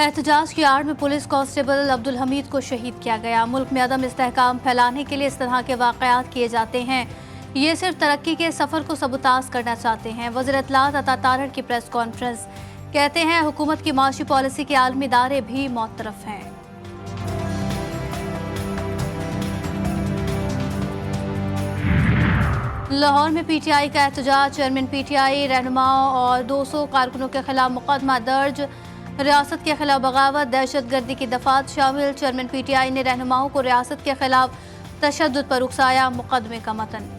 एहतजाज की आड़ में पुलिस कांस्टेबल अब्दुल हमीद को शहीद किया गया। मुल्क में अदम इस्तेहकाम फैलाने के लिए इस तरह के वाक़यात किए जाते हैं। ये सिर्फ तरक्की के सफ़र को सबूताज करना चाहते हैं। वज़ीर इत्तलात अता तारड़ की प्रेस कॉन्फ्रेंस, कहते हैं हुकूमत की माशी पॉलिसी के आलमी इदारे भी मौतरफ हैं। लाहौर में पीटीआई का एहतजाज, चेयरमैन पीटीआई रहनुमाओं और 200 कारकुनों के खिलाफ मुकदमा दर्ज। रियासत के खिलाफ बगावत, दहशतगर्दी की दफात शामिल। चेयरमैन पीटीआई ने रहनुमाओं को रियासत के खिलाफ तशद्दुद पर उकसाया। मुकदमे का मतन।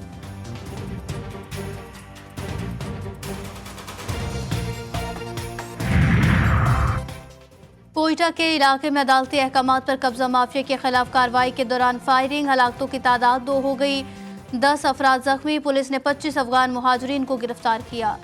कोयटा के इलाके में अदालती अहकामात पर कब्जा माफिया के खिलाफ कार्रवाई के दौरान फायरिंग, हलाकतों की तादाद 2 हो गई। 10 अफराद जख्मी। पुलिस ने 25 अफगान मुहाजिरीन को गिरफ्तार किया।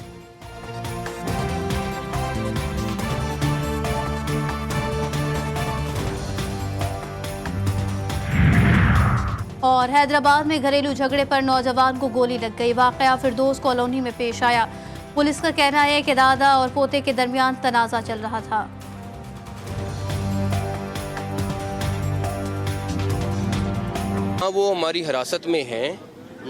और हैदराबाद में घरेलू झगड़े पर नौजवान को गोली लग गई। वाकया फिरदौस कॉलोनी में पेश आया। पुलिस का कहना है कि दादा और पोते के दरमियान तनाजा चल रहा था। ना वो हमारी हिरासत में हैं,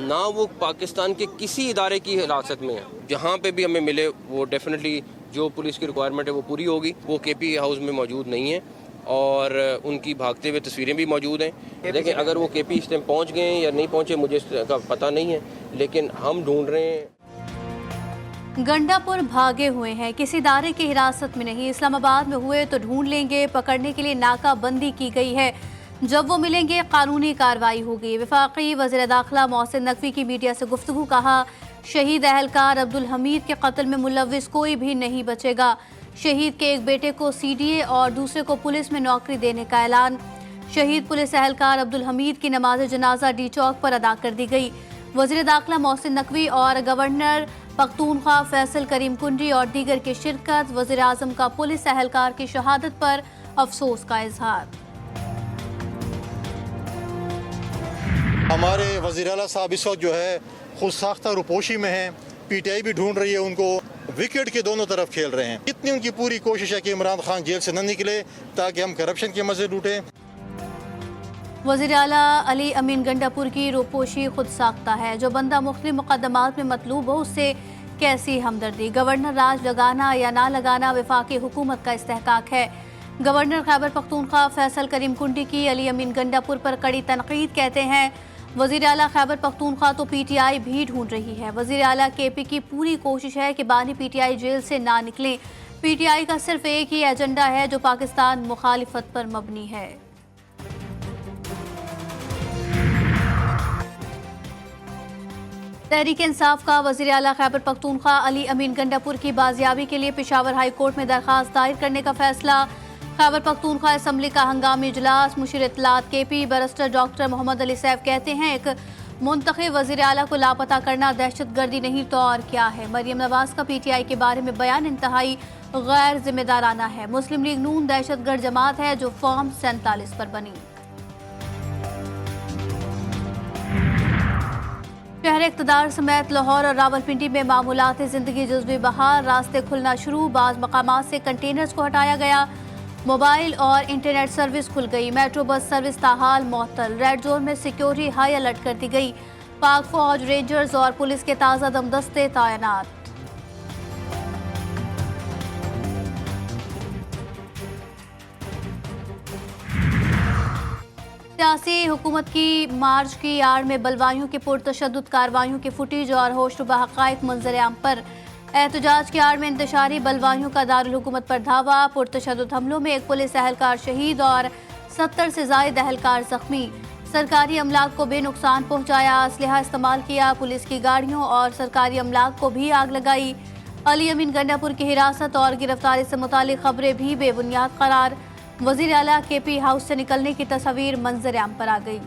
ना वो पाकिस्तान के किसी इदारे की हिरासत में है। जहाँ पे भी हमें मिले वो डेफिनेटली जो पुलिस की रिक्वायरमेंट है वो पूरी होगी। वो केपी हाउस में मौजूद नहीं है और उनकी भागते हुए तस्वीरें भी मौजूद हैं। लेकिन अगर वो केपी इस टाइम पहुँच गए या नहीं पहुँचे मुझे इसका पता नहीं है, लेकिन हम ढूंढ रहे हैं। गंडापुर भागे हुए हैं, किसी इदारे की हिरासत में नहीं। इस्लामाबाद में हुए तो ढूंढ लेंगे। पकड़ने के लिए नाकाबंदी की गई है। जब वो मिलेंगे कानूनी कार्रवाई होगी। वफाकी वज़ीर दाखिला मोहसिन नकवी की मीडिया से गुफ्तगू, कहा शहीद अहलकार अब्दुल हमीद के कत्ल में मुलव्विस कोई भी नहीं बचेगा। शहीद के एक बेटे को सीडीए और दूसरे को पुलिस में नौकरी देने का ऐलान। शहीद पुलिस अहलकार अब्दुल हमीद की नमाज जनाजा डी चौक पर अदा कर दी गई। वज़ीर दाखिला मोहसिन नकवी और गवर्नर पख्तूनख्वा फैसल करीम कुंडी और दीगर की शिरकत। वज़ीर आज़म का पुलिस अहलकार की शहादत पर अफसोस का इजहार। हमारे वज़ीर आला साहब इस वक्त जो है खुद साख्ता रुपोशी में हैं। पीटीआई भी ढूंढ रही है उनको। विकेट के दोनों तरफ खेल रहे हैं। इतनी उनकी पूरी कोशिश है कि इमरान खान जेल से न निकले ताकि हम करप्शन के मजे लूटें। वज़ीर आला अली अमीन गंडापुर की रुपोशी खुद साख्ता है। जो बंदा मुख्तलिफ मुकदमात में मतलूब हो उससे कैसी हमदर्दी। गवर्नर राज लगाना या ना लगाना वफाकी हुकूमत का इस्तेहकाक है। गवर्नर खैबर पख्तूनख्वा फैसल करीम कुंडी की अली अमीन गंडापुर पर कड़ी तनकीद, कहते हैं वज़ीर आला खैबर पख्तूनख्वा तो पीटीआई भी ढूंढ रही है। वज़ीर आला केपी की पूरी कोशिश है कि बानी पीटीआई जेल से ना निकलें। पीटीआई का सिर्फ एक ही एजेंडा है जो पाकिस्तान मुखालिफत पर मबनी है। तहरीक इंसाफ का वज़ीर आला खैबर पख्तूनख्वा अली अमीन गंडापुर की बाजियाबी के लिए पेशावर हाई कोर्ट में दरख्वास्त दायर करने का फैसला। खैबर पख्तूनख्वा असम्बली का हंगामी इजलास। मुशीर इत्तलात KP barrister doctor Mohammad Ali Saif कहते हैं एक मुंतखब वज़ीर आला को लापता करना दहशतगर्दी नहीं तो और क्या है। मरियम नवाज का पीटीआई के बारे में बयान इंतहाई गैर जिम्मेदाराना है। मुस्लिम लीग नून दहशतगर्द जमात है जो फॉर्म 47 पर बनी। शहर इक़्तिदार समेत लाहौर और रावलपिंडी में मामूलात ज़िंदगी जज़्वी बहार। रास्ते खुलना शुरू। बाज़ मकामात से कंटेनर्स को हटाया गया। मोबाइल और इंटरनेट सर्विस खुल गई। मेट्रो बस सर्विस ताहाल मअतल। रेड जोन में सिक्योरिटी हाई अलर्ट कर दी गई। पाक फौज, रेंजर्स और पुलिस के ताज़ा दमदस्ते तैनात। सियासी हुकूमत की मार्च की आड़ में बलवाइयों की पुरतशद्दुद कार्रवाइयों की फुटेज और होशरुबा हक़ाइक़ मंजर-ए-आम पर। एहतजाज की आड़ में इंतशारी बलवाइयों का दारुल हुकूमत पर धावा। पुरतशद्दुद हमलों में एक पुलिस अहलकार शहीद और 70 से ज़ायद अहलकार जख्मी। सरकारी अमलाक को बेनुकसान पहुँचाया, असलहा इस्तेमाल किया। पुलिस की गाड़ियों और सरकारी अमलाक को भी आग लगाई। अली अमीन गंडापुर की हिरासत और गिरफ्तारी से मुतालिक खबरें भी बेबुनियाद करार। वज़ीर आला केपी हाउस से निकलने की तस्वीर मंजर-ए-आम पर आ गई।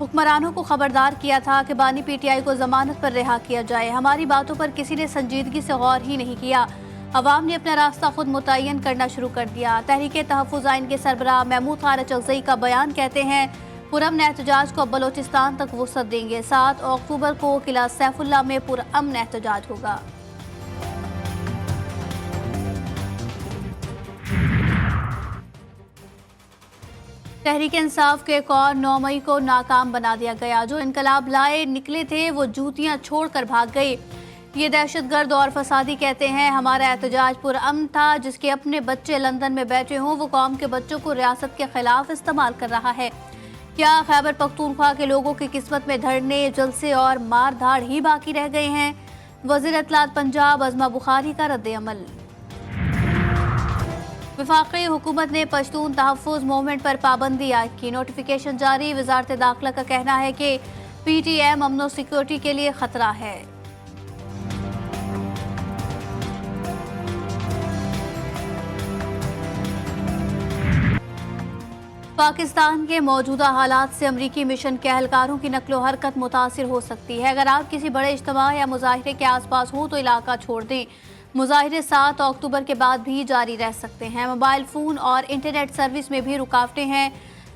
हुक्मरानों को खबरदार किया था कि बानी पीटीआई को जमानत पर रिहा किया जाए। हमारी बातों पर किसी ने संजीदगी से गौर ही नहीं किया। अवाम ने अपना रास्ता खुद मुतय्यन करना शुरू कर दिया। तहरीक तहफ़्फ़ुज़ आइन के सरबराह महमूद खान अचकज़ई का बयान, कहते हैं पुरअमन एहतजाज को अब बलोचिस्तान तक वुसअत देंगे। 7 अक्टूबर को किला सैफुल्ला में पुरअमन एहतजाज होगा। तहरीक इंसाफ के एक और 9 मई को नाकाम बना दिया गया। जो इनकलाब लाए निकले थे वो जूतियां छोड़कर भाग गए। ये दहशतगर्द और फसादी कहते हैं। हमारा एहतजाज पुरअमन था। जिसके अपने बच्चे लंदन में बैठे हों वो कौम के बच्चों को रियासत के खिलाफ इस्तेमाल कर रहा है। क्या खैबर पख्तूनख्वा के लोगों की किस्मत में धरने, जलसे और मार धाड़ ही बाकी रह गए हैं? वज़ीर इत्तलात पंजाब अज़मा बुखारी का रद्द-ए-अमल। वफाकी हुकूमत ने पश्तून तहफ़्फ़ुज़ मूवमेंट पर पाबंदी आयद की। नोटिफिकेशन जारी। वज़ारत दाखिला का कहना है कि PTM अमन व सिक्योरिटी के लिए खतरा है। पाकिस्तान के मौजूदा हालात से अमरीकी मिशन के एहलकारों की नकलो हरकत मुतासिर हो सकती है। अगर आप किसी बड़े इज्तिमा या मुजाहिरे के आसपास हो तो इलाका छोड़ दें। मुजाहिरे 7 अक्टूबर के बाद भी जारी रह सकते हैं। मोबाइल फ़ोन और इंटरनेट सर्विस में भी रुकावटें हैं।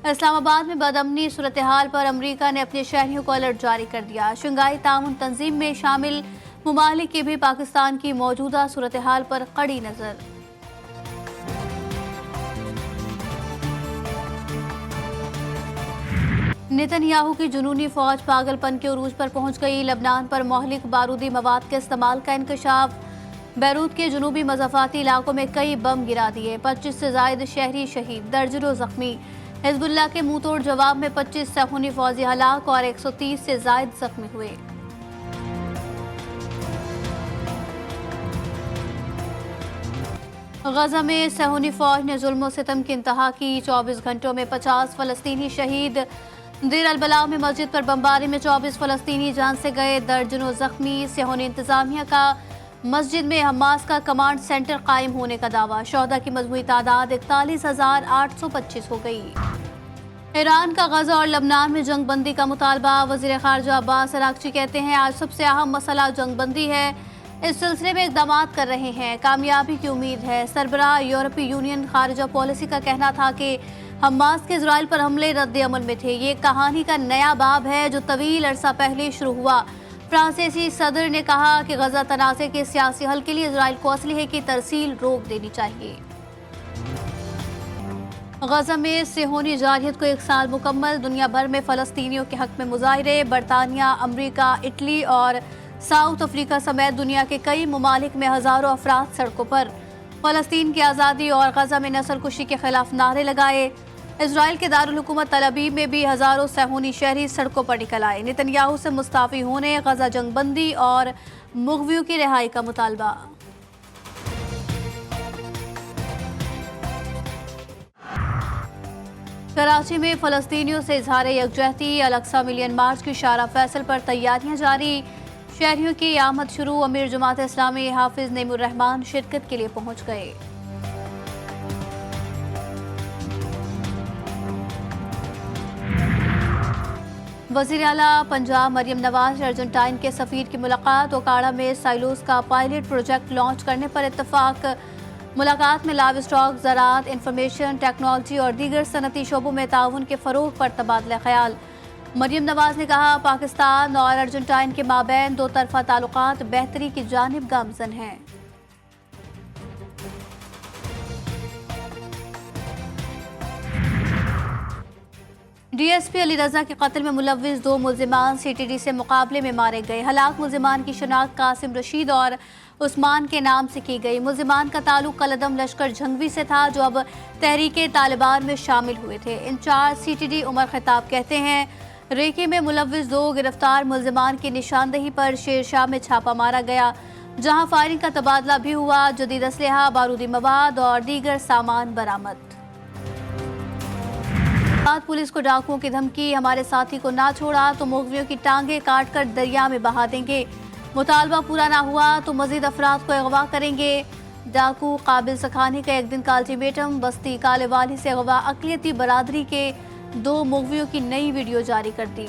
इस्लामाबाद में बदअमनी सूरत हाल पर अमरीका ने अपने शहरियों को अलर्ट जारी कर दिया। शंघाई ताउन तंजीम में शामिल ममालिक की भी पाकिस्तान की मौजूदा सूरत हाल पर कड़ी नज़र। नेतन्याहू की जुनूनी फौज पागलपन के उरूज पर पहुंच गई। लबनान पर मोहलिक बारूदी मवाद के इस्तेमाल का इंकशाफ। बैरूत के जनूबी मज़ाफ़ाती इलाकों में कई बम गिरा दिए। 25 से ज़ायद शहरी शहीद, दर्जनों जख्मी। हिज़्बुल्लाह के मुंह तोड़ जवाब में 25 सहूनी फौजी हलाक और 130 से ज़ायद जख्मी हुए। गजा में सहूनी फौज ने जुल्म सितम की इंतहा की। 24 घंटों में 50 फ़लस्तीनी शहीद। देर अलबलाव में मस्जिद पर बमबारी में 24 फ़लस्तीनी जान से गए, दर्जनों जख्मी। सहूनी इंतजामिया का मस्जिद में हमास का कमांड सेंटर कायम होने का दावा। शोहदा की मजमूई तादाद 41,825 हो गई। ईरान का गजा और लबनान में जंग बंदी का मुतालबा। वज़ीर ख़ारजा अब्बास अरागची कहते हैं आज सबसे अहम मसला जंग बंदी है। इस सिलसिले में इक़दाम कर रहे हैं। कामयाबी की उम्मीद है। सरबराह यूरोपीय यूनियन खारिजा पॉलिसी का कहना था कि हमास के इजराइल पर हमले रद्द अमल में थे। ये कहानी का नया बाब है जो तवील अरसा पहले शुरू हुआ। फ्रांसीसी सदर ने कहा कि गजा तनाज़े के सियासी हल के लिए इजराइल को असलहे की तरसील रोक देनी चाहिए। गजा में सेहोनी जारहियत को 1 साल मुकम्मल। दुनिया भर में फ़लस्तीनियों के हक में मुजाहिरे। बरतानिया, अमरीका, इटली और साउथ अफ्रीका समेत दुनिया के कई ममालिक में हज़ारों अफराद सड़कों पर फ़लस्तीन की आज़ादी और गजा में नस्ल कुशी के खिलाफ नारे लगाए। इजराइल के दारुल हुकूमत तल अबीब में भी हज़ारों सहूनी शहरी सड़कों पर निकल आए। नेतन्याहू से मुस्ताफ़ी होने, गजा जंग बंदी और मुग़वियों की रिहाई का मुतालबा। कराची में फ़लस्तीनियों से इजहार यकजहती। अल-अक्सा मिलियन मार्च की शारा फैसल पर तैयारियां जारी। शहरियों की आमद शुरू। अमीर जमात इस्लामी हाफिज नईमुर रहमान शिरकत के लिए पहुंच गए। वज़ीर आला पंजाब मरियम नवाज अर्जेंटाइन के सफ़ीर की मुलाकात। ओकाड़ा में साइलोस का पायलट प्रोजेक्ट लॉन्च करने पर इत्तफाक। मुलाकात में लाइव स्टॉक, ज़राअत, इंफॉर्मेशन टेक्नोलॉजी और दीगर सनती शोबों में ताउन के फ़रोग पर तबादला ख्याल। मरियम नवाज ने कहा पाकिस्तान और अर्जेंटाइन के माबैन दो तरफ़ा ताल्लुकात बेहतरी की जानिब गामज़न हैं। DSP अली रजा के कत्ल में मुलव्विस 2 मुल्जिमान CTD से मुकाबले में मारे गए। हलाक मुल्जिमान की शनाख्त कासिम रशीद और उस्मान के नाम से की गई। मुल्जिमान का ताल्लुक कलदम लश्कर झंगवी से था जो अब तहरीके तालिबान में शामिल हुए थे। इंचार्ज CTD उमर खिताब कहते हैं रेकी में मुलव्विस 2 गिरफ्तार मुल्जिमान की निशानदही पर शेरशाह में छापा मारा गया जहां फायरिंग का तबादला भी हुआ। जदीद असलहा, बारूदी मवाद और दीगर सामान बरामद। पुलिस को डाकुओं की धमकी। हमारे साथी को ना छोड़ा तो मुग़वियों की टांगे काट कर दरिया में बहा देंगे। मुतालबा पूरा ना हुआ तो मजीद अफराद को अगवा करेंगे। डाकू काबिल सखानी का 1 दिन का अल्टीमेटम। बस्ती कालेवाली से अगवा अक़लियती बरादरी के 2 मुग़वियों की नई वीडियो जारी कर दी।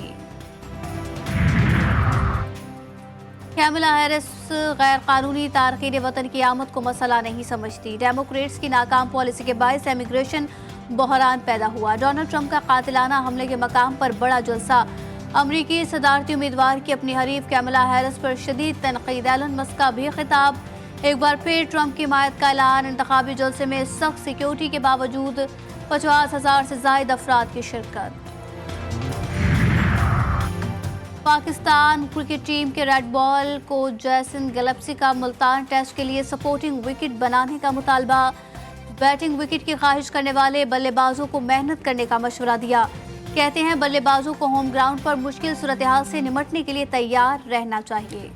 कैमला हैरिस गैर कानूनी तारकीन वतन की आमद को मसला नहीं समझती। डेमोक्रेट्स की नाकाम पॉलिसी के बायस इमिग्रेशन बहरान पैदा हुआ। डोनाल्ड ट्रंप का कातिलाना हमले के मकाम पर बड़ा जलसा। अमरीकी सदारती उम्मीदवार की अपनी हरीफ कैमला हैरिस पर शदीद तनकीद। एलन मस्क का भी खिताब। एक बार फिर ट्रंप की हिमायत का ऐलान। इंतखाबी जलसे में सख्त सिक्योरिटी के बावजूद 50,000 से ज्यादा अफराद की शिरकत। पाकिस्तान क्रिकेट टीम के रेड बॉल कोच जैसन गैलेप्सी का मुल्तान टेस्ट के लिए सपोर्टिंग विकेट बनाने का मुतालबा। बैटिंग विकेट की ख्वाहिश करने वाले बल्लेबाजों को मेहनत करने का मशवरा दिया। कहते हैं बल्लेबाजों को होम ग्राउंड पर मुश्किल सूरत हाल से निपटने के लिए तैयार रहना चाहिए।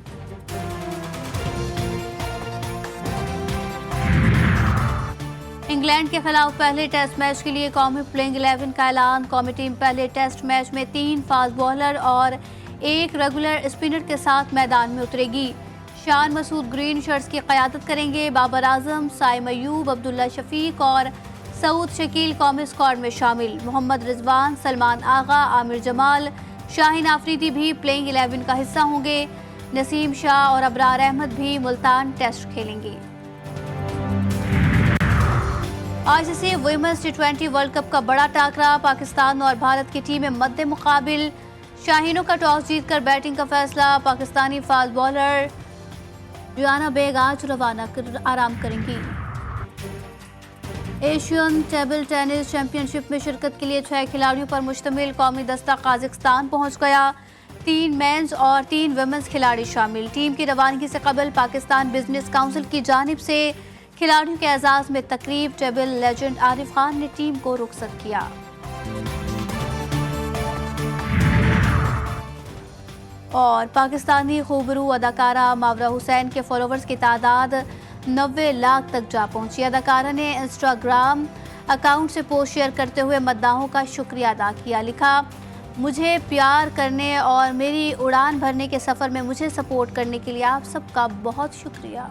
इंग्लैंड के खिलाफ पहले टेस्ट मैच के लिए कौमी प्लेइंग 11 का ऐलान। कौमी टीम पहले टेस्ट मैच में 3 फास्ट बॉलर और 1 रेगुलर स्पिनर के साथ मैदान में उतरेगी। शान मसूद ग्रीन शर्ट्स की क़यादत करेंगे। बाबर आजम, साइम अयूब, अब्दुल्ला शफीक और सऊद शकील कौमी स्क्वाड में शामिल। मोहम्मद रिजवान, सलमान आगा, आमिर जमाल, शाहीन आफरीदी भी प्लेइंग 11 का हिस्सा होंगे। नसीम शाह और अबरार अहमद भी मुल्तान टेस्ट खेलेंगे। ICC women's T20 world cup का बड़ा टाकरा। पाकिस्तान और भारत की टीमें मद्दे मुकाबिल। शाहीनों का टॉस जीतकर बैटिंग का फैसला। पाकिस्तानी फास्ट बॉलर रियाना बेग आज रवाना कर आराम करेंगी। एशियन टेबल टेनिस चैंपियनशिप में शिरकत के लिए 6 खिलाड़ियों पर मुश्तमिल कौमी दस्ता काजाकिस्तान पहुंच गया। 3 मेंस और 3 वुमेन्स खिलाड़ी शामिल। टीम की रवानगी से कबल पाकिस्तान बिजनेस काउंसिल की जानिब से खिलाड़ियों के एजाज में तकरीब। टेबल लेजेंड आरिफ खान ने टीम को रुखसत किया। और पाकिस्तानी खूबरू अदाकारा मावरा हुसैन के फॉलोवर्स की तादाद 90 लाख तक जा पहुंची। अदाकारा ने इंस्टाग्राम अकाउंट से पोस्ट शेयर करते हुए मद्दाहों का शुक्रिया अदा किया। लिखा, मुझे प्यार करने और मेरी उड़ान भरने के सफ़र में मुझे सपोर्ट करने के लिए आप सबका बहुत शुक्रिया।